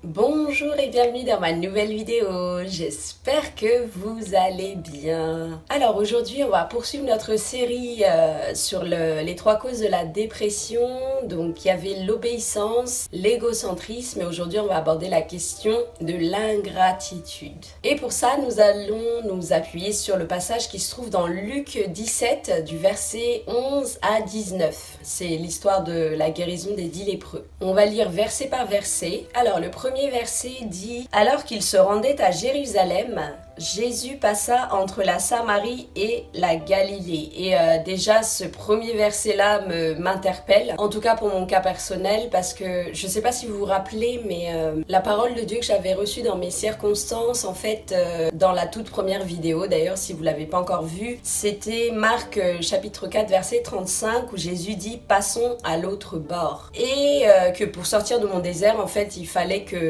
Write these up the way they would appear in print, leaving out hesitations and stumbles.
Bonjour et bienvenue dans ma nouvelle vidéo, j'espère que vous allez bien. Alors aujourd'hui on va poursuivre notre série sur les trois causes de la dépression. Donc il y avait l'obéissance, l'égocentrisme et aujourd'hui on va aborder la question de l'ingratitude. Et pour ça nous allons nous appuyer sur le passage qui se trouve dans Luc 17 du verset 11 à 19. C'est l'histoire de la guérison des 10 lépreux. On va lire verset par verset. Alors le premier verset dit « Alors qu'il se rendait à Jérusalem, Jésus passa entre la Samarie et la Galilée. » Et déjà ce premier verset-là m'interpelle, en tout cas pour mon cas personnel, parce que je sais pas si vous vous rappelez, mais la parole de Dieu que j'avais reçue dans mes circonstances, en fait, dans la toute première vidéo, d'ailleurs si vous l'avez pas encore vue, c'était Marc chapitre 4 verset 35 où Jésus dit « Passons à l'autre bord ». Et que pour sortir de mon désert, en fait, il fallait que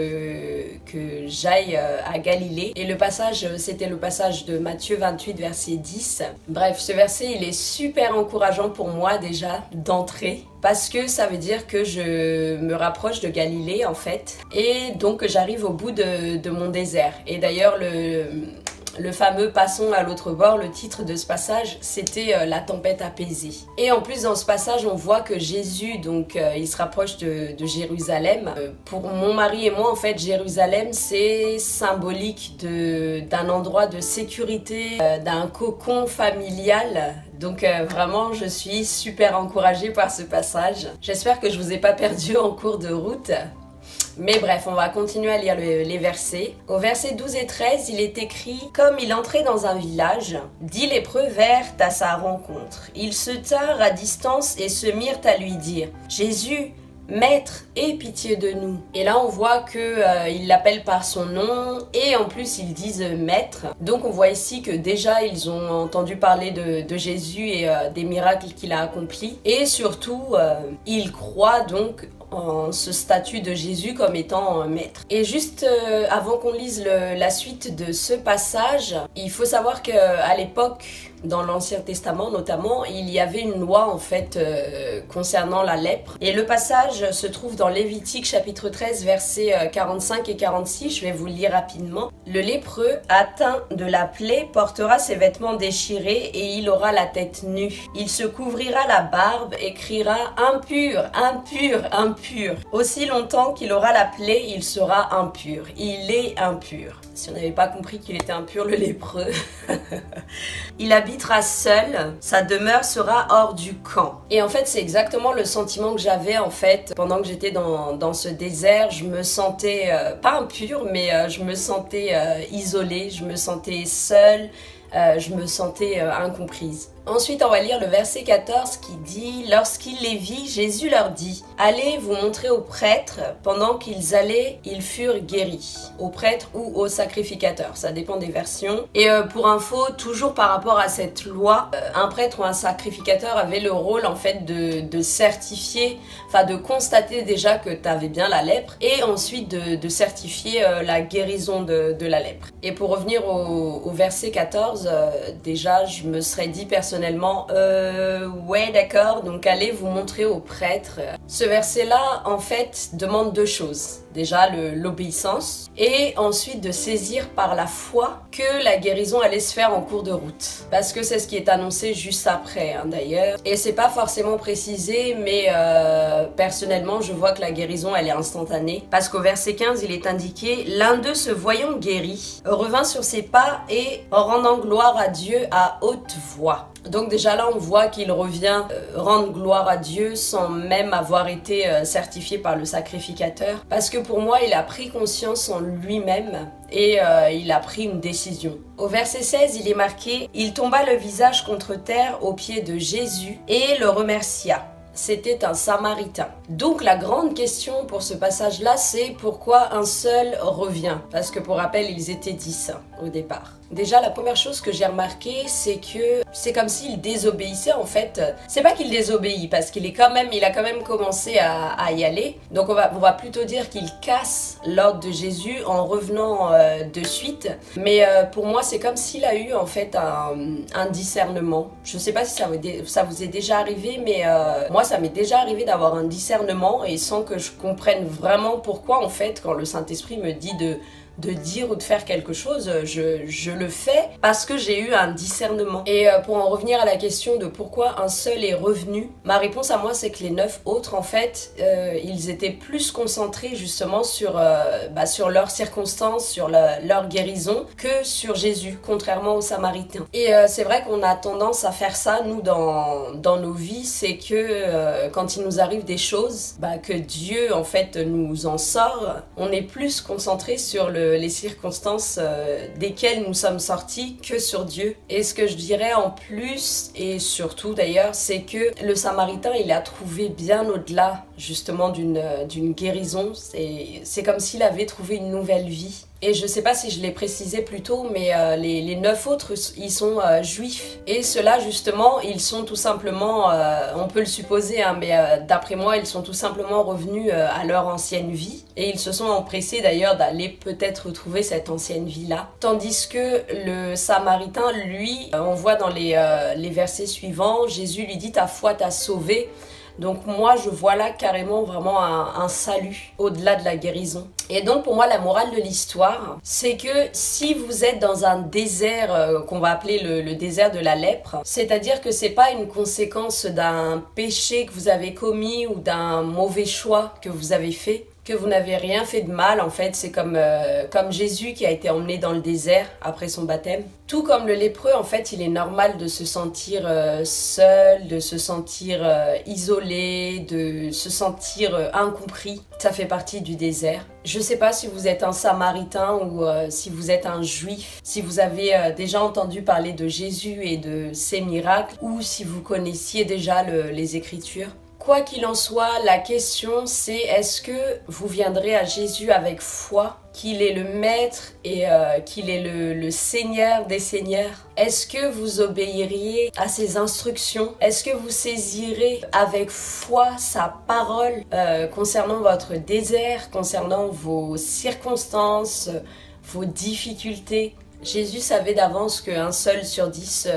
j'aille à Galilée. Et le passage, c'était le passage de Matthieu 28 verset 10. Bref, ce verset il est super encourageant pour moi déjà d'entrée, parce que ça veut dire que je me rapproche de Galilée en fait, et donc j'arrive au bout de mon désert. Et d'ailleurs le fameux « Passons à l'autre bord », le titre de ce passage, c'était la tempête apaisée. Et en plus, dans ce passage, on voit que Jésus, donc, il se rapproche de Jérusalem. Pour mon mari et moi, en fait, Jérusalem, c'est symbolique d'un endroit de sécurité, d'un cocon familial. Donc vraiment, je suis super encouragée par ce passage. J'espère que je vous ai pas perdu en cours de route. Mais bref, on va continuer à lire les versets. Au verset 12 et 13, il est écrit « Comme il entrait dans un village, 10 lépreux vinrent à sa rencontre. Ils se tinrent à distance et se mirent à lui dire « Jésus, Maître, aie pitié de nous. » Et là on voit qu'il l'appelle par son nom et en plus ils disent Maître. Donc on voit ici que déjà ils ont entendu parler de Jésus et des miracles qu'il a accomplis. Et surtout ils croient donc en ce statut de Jésus comme étant un maître. Et juste avant qu'on lise la suite de ce passage, il faut savoir qu'à l'époque, dans l'Ancien Testament notamment, il y avait une loi en fait concernant la lèpre. Et le passage se trouve dans Lévitique chapitre 13 versets 45 et 46, je vais vous le lire rapidement. Le lépreux atteint de la plaie portera ses vêtements déchirés et il aura la tête nue. Il se couvrira la barbe et criera impur, impur, impur. Aussi longtemps qu'il aura la plaie, il sera impur. Il est impur. Si on n'avait pas compris qu'il était impur, le lépreux. Il habitera seul, sa demeure sera hors du camp. Et en fait, c'est exactement le sentiment que j'avais en fait pendant que j'étais dans ce désert. Je me sentais, pas impure, mais je me sentais isolée, je me sentais seule, je me sentais incomprise. Ensuite, on va lire le verset 14 qui dit « Lorsqu'il les vit, Jésus leur dit « Allez vous montrer aux prêtres. » Pendant qu'ils allaient, ils furent guéris. Aux prêtres ou aux sacrificateurs, ça dépend des versions. Et pour info, toujours par rapport à cette loi, un prêtre ou un sacrificateur avait le rôle en fait de certifier, enfin de constater déjà que tu avais bien la lèpre et ensuite de certifier la guérison de la lèpre. Et pour revenir au verset 14, déjà je me serais dit personnellement, ouais d'accord, donc allez vous montrer aux prêtres. Ce verset-là, en fait, demande deux choses. Déjà l'obéissance et ensuite de saisir par la foi que la guérison allait se faire en cours de route. Parce que c'est ce qui est annoncé juste après d'ailleurs. Et c'est pas forcément précisé, mais personnellement je vois que la guérison elle est instantanée. Parce qu'au verset 15 il est indiqué « L'un d'eux se voyant guéri revint sur ses pas et en rendant gloire à Dieu à haute voix ». Donc déjà là on voit qu'il revient rendre gloire à Dieu sans même avoir été certifié par le sacrificateur, parce que pour moi il a pris conscience en lui-même et il a pris une décision. Au verset 16 il est marqué « Il tomba le visage contre terre aux pieds de Jésus et le remercia ». C'était un Samaritain. Donc la grande question pour ce passage-là, c'est pourquoi un seul revient? Parce que pour rappel, ils étaient 10. au départ. Déjà, la première chose que j'ai remarqué, c'est que c'est comme s'il désobéissait en fait. C'est pas qu'il désobéit parce qu'il il a quand même commencé à y aller. Donc on va plutôt dire qu'il casse l'ordre de Jésus en revenant de suite. Mais pour moi, c'est comme s'il a eu en fait un discernement. Je sais pas si ça vous est déjà arrivé, mais moi ça m'est déjà arrivé d'avoir un discernement et sans que je comprenne vraiment pourquoi en fait quand le Saint-Esprit me dit de dire ou de faire quelque chose, je le fais parce que j'ai eu un discernement. Et pour en revenir à la question de pourquoi un seul est revenu, ma réponse à moi c'est que les 9 autres en fait, ils étaient plus concentrés justement sur leurs circonstances, sur leur guérison que sur Jésus, contrairement aux Samaritains. Et c'est vrai qu'on a tendance à faire ça nous dans nos vies, c'est que quand il nous arrive des choses, que Dieu en fait nous en sort, on est plus concentré sur les circonstances desquelles nous sommes sortis que sur Dieu. Et ce que je dirais en plus, et surtout d'ailleurs, c'est que le Samaritain, il a trouvé bien au-delà justement d'une guérison. C'est comme s'il avait trouvé une nouvelle vie. Et je sais pas si je l'ai précisé plus tôt, mais les 9 autres, ils sont juifs. Et ceux-là, justement, ils sont tout simplement, on peut le supposer, hein, mais d'après moi, ils sont tout simplement revenus à leur ancienne vie. Et ils se sont empressés d'ailleurs d'aller peut-être retrouver cette ancienne vie-là. Tandis que le Samaritain, lui, on voit dans les versets suivants, Jésus lui dit « ta foi t'a sauvé ». Donc moi, je vois là carrément vraiment un salut au-delà de la guérison. Et donc pour moi, la morale de l'histoire, c'est que si vous êtes dans un désert qu'on va appeler le désert de la lèpre, c'est-à-dire que c'est pas une conséquence d'un péché que vous avez commis ou d'un mauvais choix que vous avez fait, que vous n'avez rien fait de mal, en fait, c'est comme Jésus qui a été emmené dans le désert après son baptême. Tout comme le lépreux, en fait, il est normal de se sentir seul, de se sentir isolé, de se sentir incompris. Ça fait partie du désert. Je sais pas si vous êtes un Samaritain ou si vous êtes un Juif, si vous avez déjà entendu parler de Jésus et de ses miracles, ou si vous connaissiez déjà les Écritures. Quoi qu'il en soit, la question c'est est-ce que vous viendrez à Jésus avec foi, qu'il est le Maître et qu'il est le Seigneur des Seigneurs? Est-ce que vous obéiriez à ses instructions? Est-ce que vous saisirez avec foi sa parole concernant votre désert, concernant vos circonstances, vos difficultés? Jésus savait d'avance qu'un seul sur 10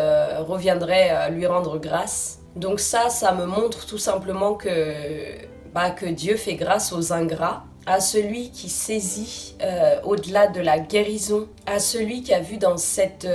reviendrait lui rendre grâce. Donc ça me montre tout simplement que Dieu fait grâce aux ingrats, à celui qui saisit au-delà de la guérison, à celui qui a vu dans cette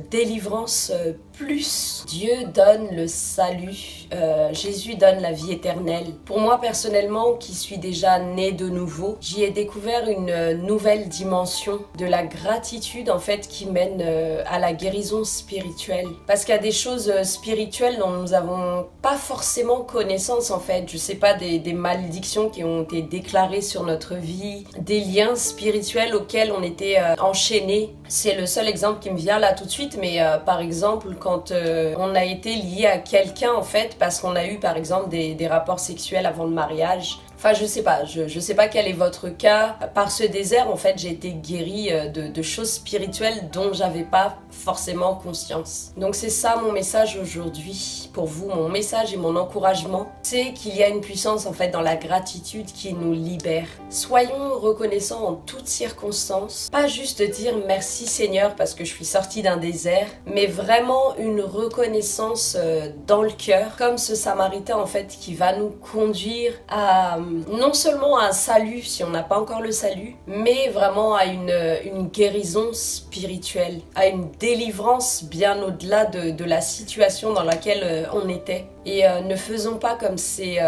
délivrance plus. Dieu donne le salut, Jésus donne la vie éternelle. Pour moi personnellement, qui suis déjà née de nouveau, j'y ai découvert une nouvelle dimension de la gratitude en fait qui mène à la guérison spirituelle. Parce qu'il y a des choses spirituelles dont nous n'avons pas forcément connaissance en fait. Je sais pas, des malédictions qui ont été déclarées sur notre vie, des liens spirituels auxquels on était enchaînés. C'est le seul exemple qui me vient là tout de suite, mais par exemple quand on a été lié à quelqu'un en fait parce qu'on a eu par exemple des rapports sexuels avant le mariage. Enfin je sais pas quel est votre cas. Par ce désert en fait j'ai été guérie de choses spirituelles dont j'avais pas forcément conscience. Donc c'est ça mon message aujourd'hui pour vous, mon message et mon encouragement, c'est qu'il y a une puissance en fait dans la gratitude qui nous libère. Soyons reconnaissants en toutes circonstances, pas juste dire merci Seigneur parce que je suis sortie d'un désert, mais vraiment une reconnaissance dans le cœur, comme ce Samaritain en fait qui va nous conduire à non seulement à un salut si on n'a pas encore le salut, mais vraiment à une guérison spirituelle, à une délivrance bien au-delà de la situation dans laquelle on était. Et ne faisons pas comme ces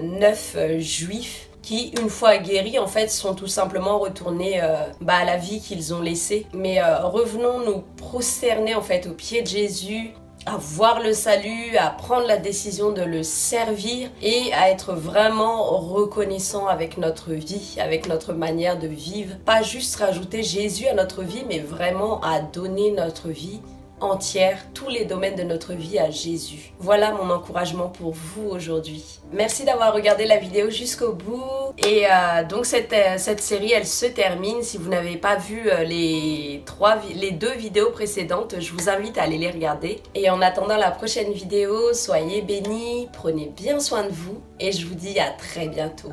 9 juifs qui, une fois guéris, en fait, sont tout simplement retournés à la vie qu'ils ont laissée. Mais revenons nous prosterner en fait aux pieds de Jésus, à voir le salut, à prendre la décision de le servir et à être vraiment reconnaissant avec notre vie, avec notre manière de vivre. Pas juste rajouter Jésus à notre vie, mais vraiment à donner notre vie entière tous les domaines de notre vie à Jésus. Voilà mon encouragement pour vous aujourd'hui. Merci d'avoir regardé la vidéo jusqu'au bout. Et donc cette série, elle se termine. Si vous n'avez pas vu les 2 vidéos précédentes, je vous invite à aller les regarder. Et en attendant la prochaine vidéo, soyez bénis, prenez bien soin de vous et je vous dis à très bientôt.